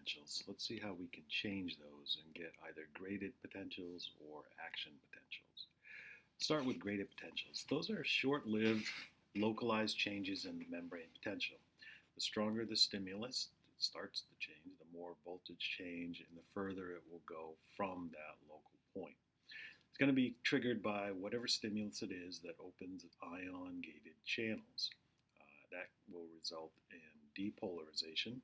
potentials. Let's see how we can change those and get either graded potentials or action potentials. Start with graded potentials. Those are short-lived, localized changes in the membrane potential. The stronger the stimulus that starts the change, the more voltage change and the further it will go from that local point. It's going to be triggered by whatever stimulus it is that opens ion-gated channels. That will result in depolarization,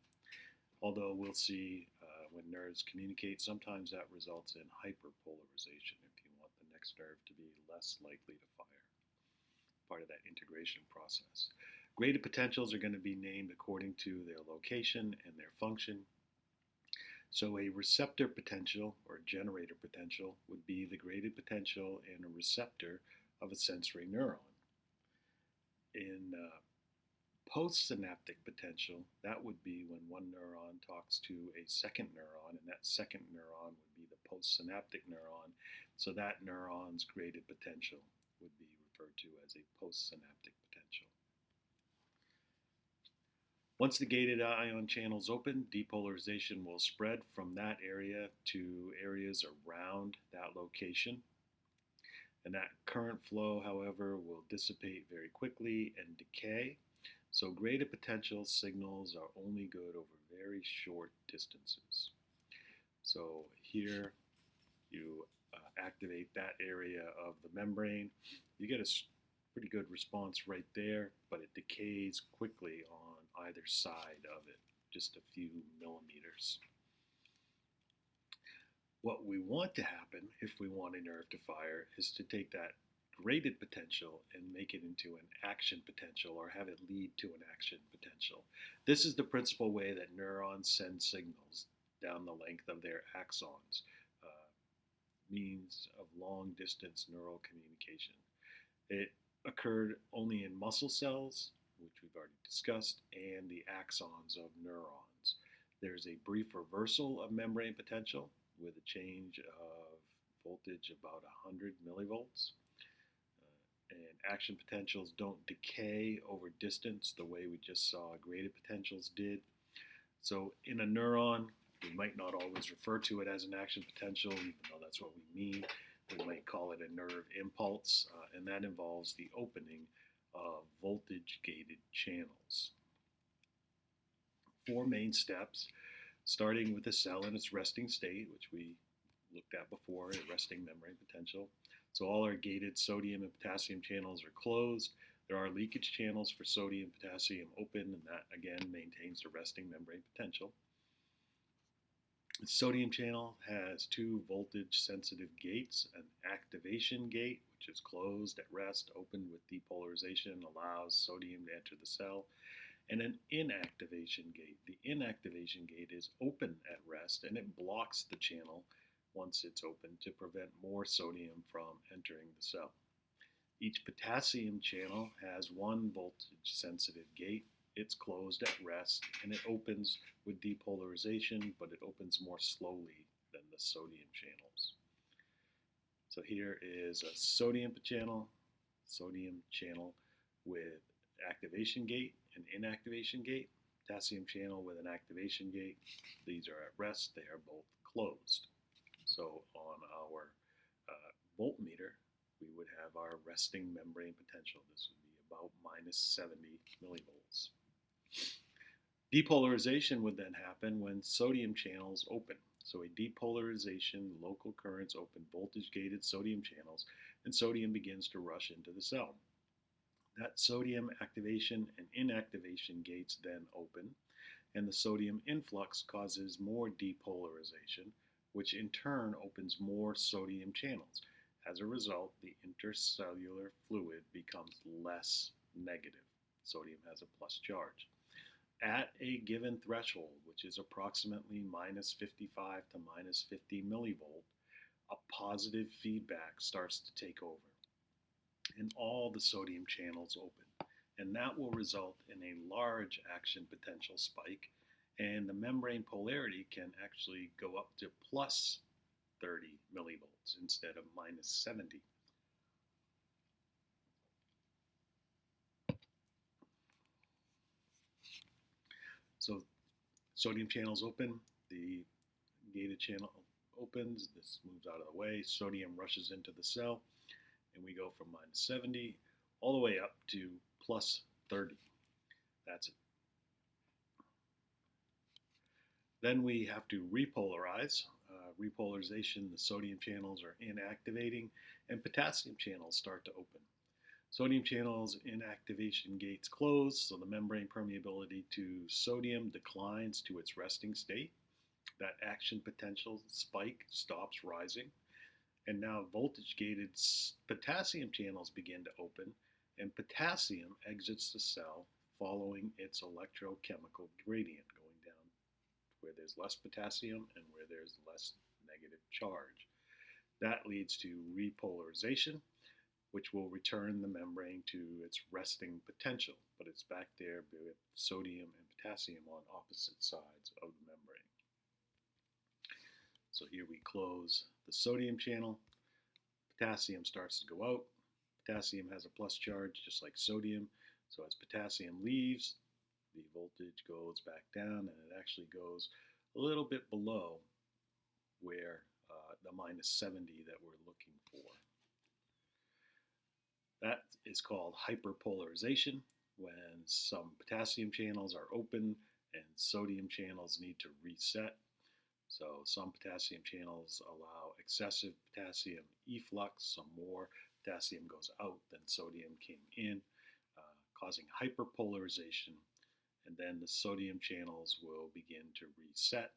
although we'll see when nerves communicate, sometimes that results in hyperpolarization if you want the next nerve to be less likely to fire, part of that integration process. Graded potentials are going to be named according to their location and their function. So a receptor potential or generator potential would be the graded potential in a receptor of a sensory neuron. In postsynaptic potential, that would be when one neuron talks to a second neuron, and that second neuron would be the postsynaptic neuron. So that neuron's graded potential would be referred to as a postsynaptic potential. Once the gated ion channels open, depolarization will spread from that area to areas around that location. And that current flow, however, will dissipate very quickly and decay. So graded potential signals are only good over very short distances. So here you activate that area of the membrane. You get a pretty good response right there, but it decays quickly on either side of it, just a few millimeters. What we want to happen if we want a nerve to fire is to take that graded potential and make it into an action potential or have it lead to an action potential. This is the principal way that neurons send signals down the length of their axons, means of long distance neural communication. It occurred only in muscle cells, which we've already discussed, and the axons of neurons. There's a brief reversal of membrane potential with a change of voltage about 100 millivolts. And action potentials don't decay over distance the way we just saw graded potentials did. So in a neuron, we might not always refer to it as an action potential, even though that's what we mean. We might call it a nerve impulse, and that involves the opening of voltage-gated channels. 4 main steps, starting with the cell in its resting state, which we looked at before, a resting membrane potential. So all our gated sodium and potassium channels are closed. There are leakage channels for sodium and potassium open, and that again maintains the resting membrane potential. The sodium channel has 2 voltage sensitive gates, an activation gate, which is closed at rest, opened with depolarization, allows sodium to enter the cell, and an inactivation gate. The inactivation gate is open at rest and it blocks the channel once it's open to prevent more sodium from entering the cell. Each potassium channel has 1 voltage sensitive gate. It's closed at rest and it opens with depolarization, but it opens more slowly than the sodium channels. So here is a sodium channel with activation gate and inactivation gate, potassium channel with an activation gate. These are at rest, they are both closed. So on our voltmeter, we would have our resting membrane potential. This would be about minus 70 millivolts. Depolarization would then happen when sodium channels open. So a depolarization, local currents open voltage-gated sodium channels, and sodium begins to rush into the cell. That sodium activation and inactivation gates then open, and the sodium influx causes more depolarization, which in turn opens more sodium channels. As a result, the intercellular fluid becomes less negative. Sodium has a plus charge. At a given threshold, which is approximately minus 55 to minus 50 millivolt, a positive feedback starts to take over, and all the sodium channels open. And that will result in a large action potential spike, and the membrane polarity can actually go up to plus 30 millivolts instead of minus 70. So sodium channels open, the gated channel opens, this moves out of the way, sodium rushes into the cell, and we go from -70 all the way up to +30. That's it. Then we have to repolarize. Repolarization, the sodium channels are inactivating, and potassium channels start to open. Sodium channels inactivation gates close, so the membrane permeability to sodium declines to its resting state. That action potential spike stops rising, and now voltage gated potassium channels begin to open, and potassium exits the cell following its electrochemical gradient, going down where there's less potassium and where there's less negative charge. That leads to repolarization, which will return the membrane to its resting potential, but it's back there with sodium and potassium on opposite sides of the membrane. So here we close the sodium channel, potassium starts to go out. Potassium has a plus charge just like sodium, so as potassium leaves, the voltage goes back down, and it actually goes a little bit below where the -70 that we're looking for. That is called hyperpolarization, when some potassium channels are open and sodium channels need to reset. So some potassium channels allow excessive potassium efflux, some more potassium goes out than sodium came in, causing hyperpolarization, and then the sodium channels will begin to reset.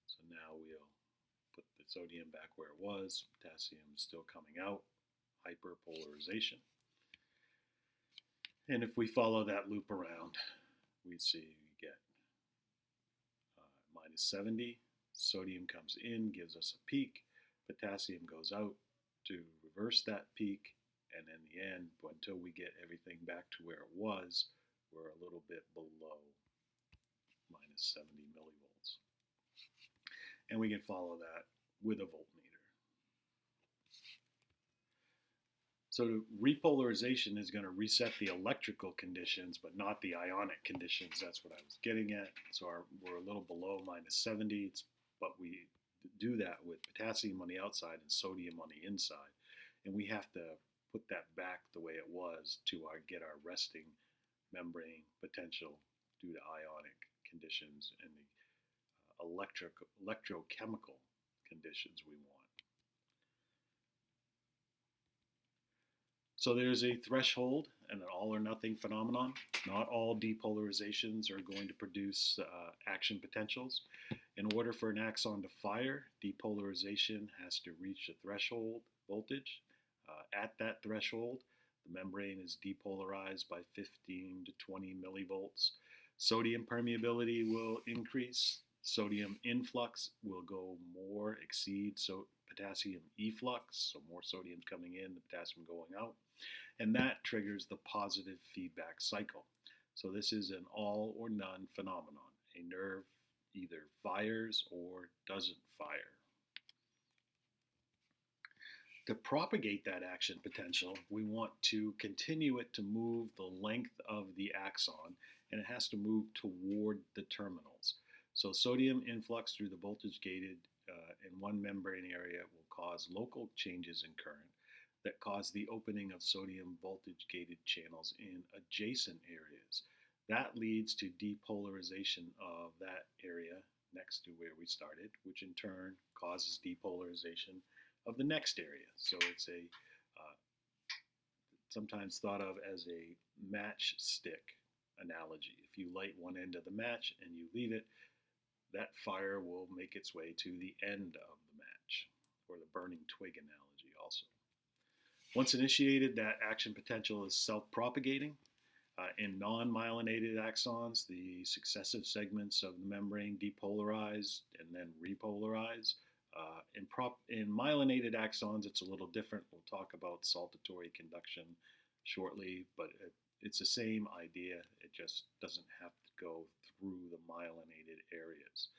So now we'll put the sodium back where it was, potassium is still coming out, hyperpolarization. And if we follow that loop around, we see we get -70, sodium comes in, gives us a peak, potassium goes out to reverse that peak, and in the end, until we get everything back to where it was, we're a little bit below -70 millivolts. And we can follow that with a voltmeter. So repolarization is going to reset the electrical conditions, but not the ionic conditions. That's what I was getting at. So we're a little below -70, but we do that with potassium on the outside and sodium on the inside. And we have to put that back the way it was to get our resting membrane potential due to ionic conditions and the electrochemical conditions we want. So there's a threshold and an all or nothing phenomenon. Not all depolarizations are going to produce action potentials. In order for an axon to fire, depolarization has to reach a threshold voltage. At that threshold, the membrane is depolarized by 15 to 20 millivolts. Sodium permeability will increase. Sodium influx will exceed potassium efflux, so more sodium coming in, the potassium going out, and that triggers the positive feedback cycle. So this is an all or none phenomenon. A nerve either fires or doesn't fire. To propagate that action potential, we want to continue it to move the length of the axon, and it has to move toward the terminals. So sodium influx through the voltage gated in one membrane area will cause local changes in current that cause the opening of sodium voltage gated channels in adjacent areas. That leads to depolarization of that area next to where we started, which in turn causes depolarization of the next area. So it's sometimes thought of as a matchstick analogy. If you light one end of the match and you leave it, that fire will make its way to the end of the match, or the burning twig analogy also. Once initiated, that action potential is self-propagating. In non-myelinated axons, the successive segments of the membrane depolarize and then repolarize. In myelinated axons, it's a little different. We'll talk about saltatory conduction shortly, but it's the same idea. It just doesn't have to go through the myelinated areas.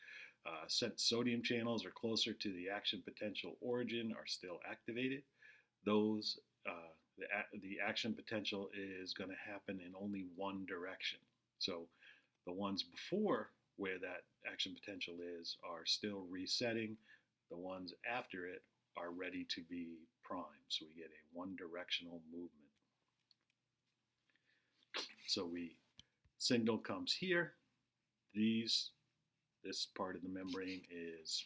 Since sodium channels are closer to the action potential origin, are still activated, the action potential is going to happen in only one direction. So the ones before where that action potential is are still resetting. The ones after it are ready to be primed. So we get a one-directional movement. So signal comes here. This part of the membrane is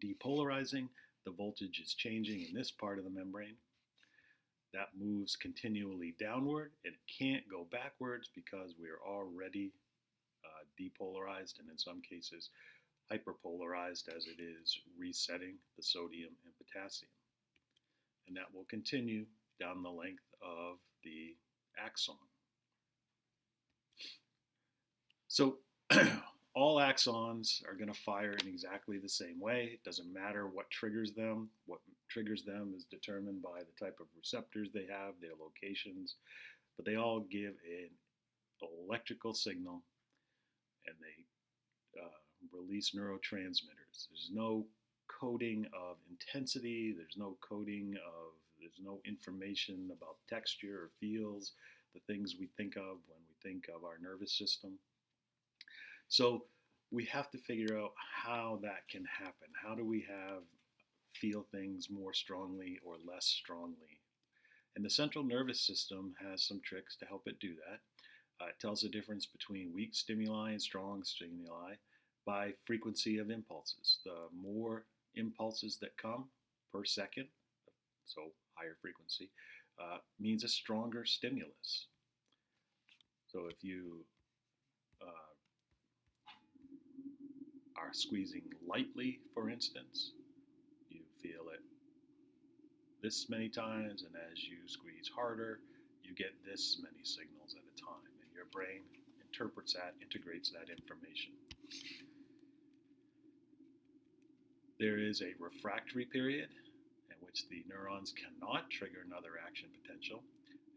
depolarizing. The voltage is changing in this part of the membrane. That moves continually downward, and it can't go backwards because we are already depolarized, and in some cases hyperpolarized, as it is resetting the sodium and potassium. And that will continue down the length of the axon. So all axons are going to fire in exactly the same way. It doesn't matter what triggers them. What triggers them is determined by the type of receptors they have, their locations, but they all give an electrical signal, and they release neurotransmitters. There's no coding of intensity, there's no information about texture or feels, the things we think of when we think of our nervous system. So we have to figure out how that can happen. How do we feel things more strongly or less strongly? And the central nervous system has some tricks to help it do that. It tells the difference between weak stimuli and strong stimuli by frequency of impulses. The more impulses that come per second, so higher frequency, means a stronger stimulus. So if you are squeezing lightly, for instance, you feel it this many times, and as you squeeze harder, you get this many signals at a time, and your brain interprets that, integrates that information. There is a refractory period in which the neurons cannot trigger another action potential,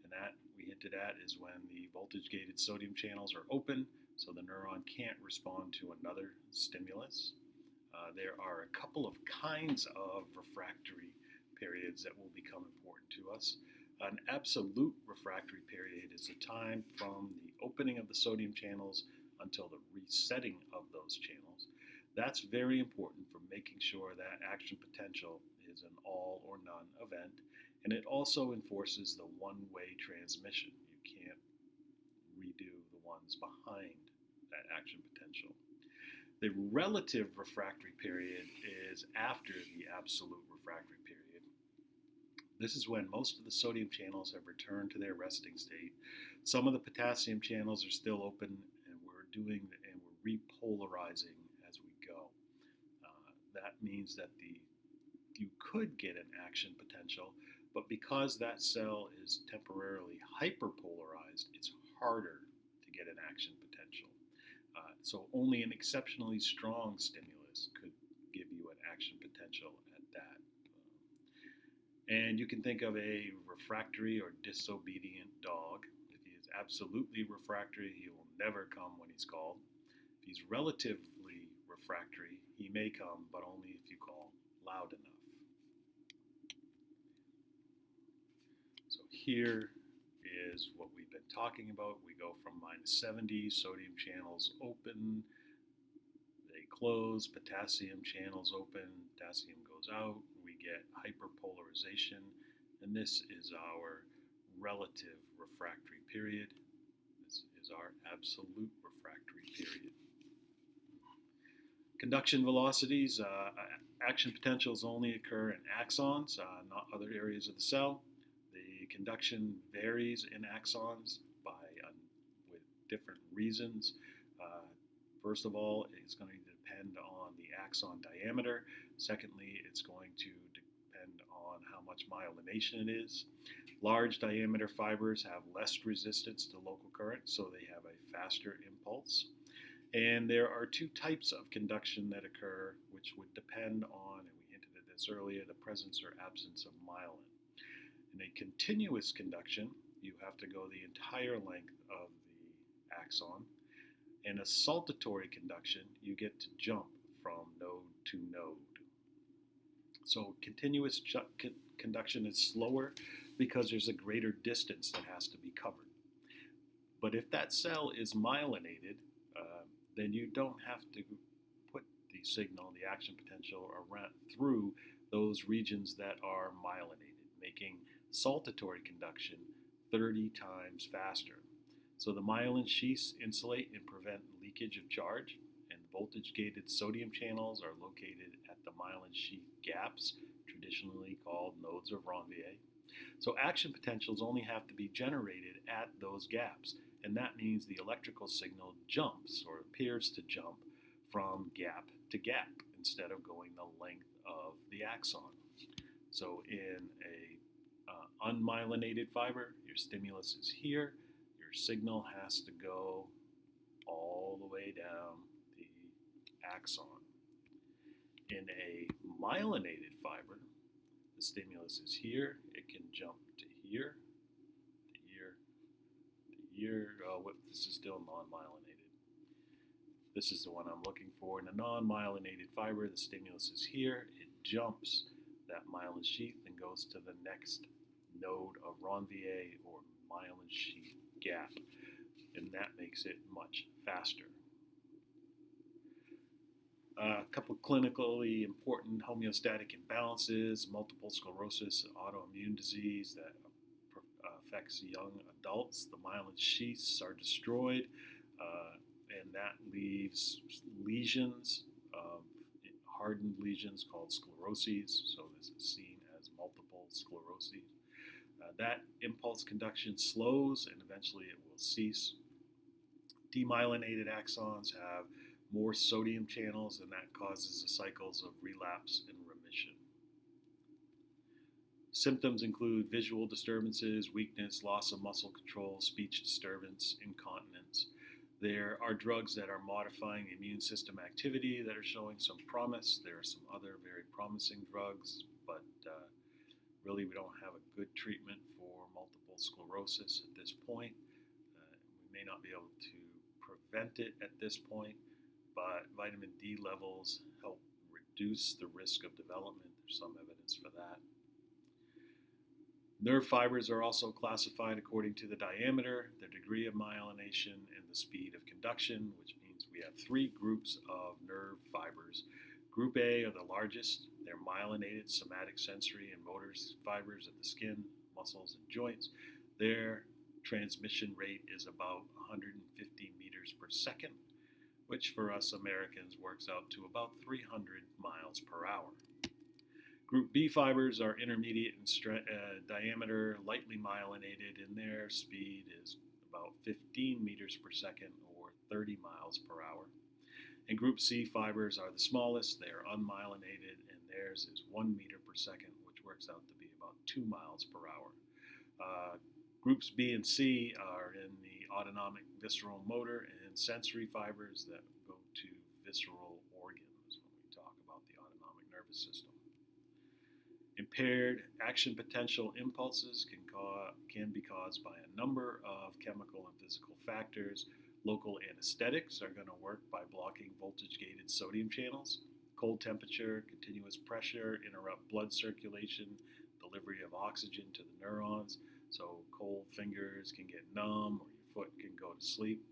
and that we hinted at is when the voltage-gated sodium channels are open, so the neuron can't respond to another stimulus. There are a couple of kinds of refractory periods that will become important to us. An absolute refractory period is the time from the opening of the sodium channels until the resetting of those channels. That's very important for making sure that action potential is an all or none event, and it also enforces the one-way transmission. You can't redo the ones behind that action potential. The relative refractory period is after the absolute refractory period. This is when most of the sodium channels have returned to their resting state. Some of the potassium channels are still open, and we're repolarizing as we go. That means that you could get an action potential, but because that cell is temporarily hyperpolarized, it's harder to get an action potential. So only an exceptionally strong stimulus could give you an action potential at that. And you can think of a refractory or disobedient dog. If he is absolutely refractory, he will never come when he's called. If he's relatively refractory, he may come, but only if you call loud enough. So here is what we've been talking about. We go from -70, sodium channels open, they close, potassium channels open, potassium goes out, we get hyperpolarization, and this is our relative refractory period. This is our absolute refractory period. Conduction velocities, action potentials only occur in axons, not other areas of the cell. The conduction varies in axons with different reasons. First of all, it's going to depend on the axon diameter. Secondly, it's going to depend on how much myelination it is. Large diameter fibers have less resistance to local current, so they have a faster impulse. And there are two types of conduction that occur, which would depend on, and we hinted at this earlier, the presence or absence of myelin. In a continuous conduction, you have to go the entire length of the axon. In a saltatory conduction, you get to jump from node to node. So continuous conduction is slower because there's a greater distance that has to be covered. But if that cell is myelinated, then you don't have to put the signal, the action potential, around, through those regions that are myelinated, making saltatory conduction 30 times faster. So the myelin sheaths insulate and prevent leakage of charge, and voltage-gated sodium channels are located at the myelin sheath gaps, traditionally called nodes of Ranvier. So action potentials only have to be generated at those gaps, and that means the electrical signal jumps or appears to jump from gap to gap instead of going the length of the axon. So in a unmyelinated fiber, your stimulus is here, your signal has to go all the way down the axon. In a myelinated fiber, the stimulus is here, it can jump to here, to here, to here. This is still non-myelinated. This is the one I'm looking for. In a non-myelinated fiber, the stimulus is here, it jumps that myelin sheath and goes to the next node of Ranvier or myelin sheath gap, and that makes it much faster. A couple clinically important homeostatic imbalances: multiple sclerosis, autoimmune disease that affects young adults. The myelin sheaths are destroyed, and that leaves lesions, hardened lesions called scleroses. So this is seen as multiple sclerosis. That impulse conduction slows, and eventually it will cease. Demyelinated axons have more sodium channels, and that causes the cycles of relapse and remission. Symptoms include visual disturbances, weakness, loss of muscle control, speech disturbance, incontinence. There are drugs that are modifying the immune system activity that are showing some promise. There are some other very promising drugs, but really we don't have a good treatment for multiple sclerosis at this point. We may not be able to prevent it at this point, but vitamin D levels help reduce the risk of development. There's some evidence for that. Nerve fibers are also classified according to the diameter, the degree of myelination, and the speed of conduction, which means we have three groups of nerve fibers. Group A are the largest. They're myelinated somatic, sensory, and motor fibers of the skin, muscles, and joints. Their transmission rate is about 150 meters per second, which for us Americans works out to about 300 miles per hour. Group B fibers are intermediate in diameter, lightly myelinated, and their speed is about 15 meters per second or 30 miles per hour. And Group C fibers are the smallest. They are unmyelinated, and theirs is 1 meter per second, which works out to be about 2 miles per hour. Groups B and C are in the autonomic, visceral, motor, and sensory fibers that go to visceral organs when we talk about the autonomic nervous system. Impaired action potential impulses can be caused by a number of chemical and physical factors. Local anesthetics are going to work by blocking voltage-gated sodium channels. Cold temperature, continuous pressure interrupt blood circulation, delivery of oxygen to the neurons. So cold fingers can get numb or your foot can go to sleep.